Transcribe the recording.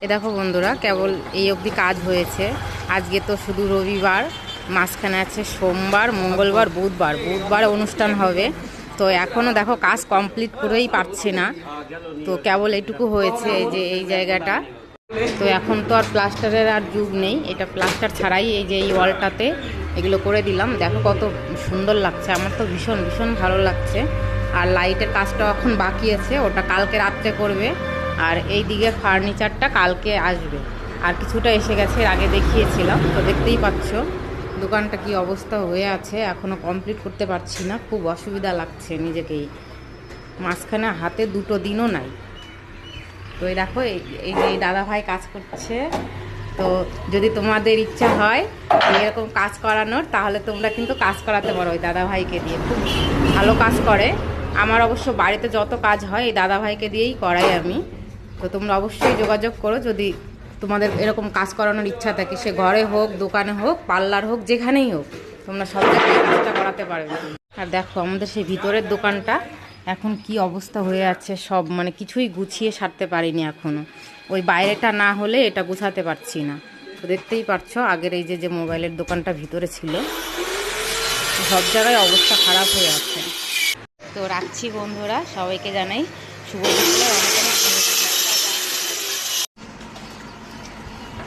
এ দেখো বন্ধুরা, কেবল এই অবধি কাজ হয়েছে। আজকে তো শুধু রবিবার, মাঝখানে আছে সোমবার, মঙ্গলবার, বুধবার। বুধবার অনুষ্ঠান হবে। তো এখনও দেখো কাজ কমপ্লিট করেই পারছে না। তো কেবল এইটুকু হয়েছে, এই যে এই জায়গাটা। তো এখন তো আর প্লাস্টারের আর যুগ নেই, এটা প্লাস্টার ছাড়াই এই যে এই ওয়ালটাতে এগুলো করে দিলাম। দেখো কত সুন্দর লাগছে, আমার তো ভীষণ ভীষণ ভালো লাগছে। আর লাইটের কাজটা এখন বাকি আছে, ওটা কালকে রাত্রে করবে। আর এই দিকে ফার্নিচারটা কালকে আসবে। আর কিছুটা এসে গেছে, আগে দেখিয়েছিলাম। তো দেখতেই পাচ্ছ দোকানটা কি অবস্থা হয়ে আছে, এখনও কমপ্লিট করতে পারছি না, খুব অসুবিধা লাগছে নিজেকেই। মাঝখানে হাতে দুটো দিনও নাই। তো এই দেখো এই যে দাদা ভাই কাজ করছে। তো যদি তোমাদের ইচ্ছা হয় এরকম কাজ করানোর, তাহলে তোমরা কিন্তু কাজ করাতে পারো ওই দাদা ভাইকে দিয়ে, খুব ভালো কাজ করে। আমার অবশ্য বাড়িতে যত কাজ হয় এই দাদা ভাইকে দিয়েই করাই আমি। তো তোমরা অবশ্যই যোগাযোগ করো যদি তোমাদের এরকম কাজ করানোর ইচ্ছা থাকে, সে ঘরে হোক, দোকানে হোক, পার্লার হোক, যেখানেই হোক, তোমরা সব জায়গায় কাজটা করাতে পারবে। আর দেখো আমাদের সেই ভিতরের দোকানটা এখন কি অবস্থা হয়ে আছে, সব মানে কিছুই গুছিয়ে সারতে পারিনি এখনো। ওই বাইরেটা না হলে এটা গুছাতে পারছি না। তো দেখতেই পারছো আগের এই যে মোবাইলের দোকানটা ভিতরে ছিল, সব জায়গায় অবস্থা খারাপ হয়ে আছে। তো রাখছি বন্ধুরা, সবাইকে জানাই শুভ বিকেলের অনেক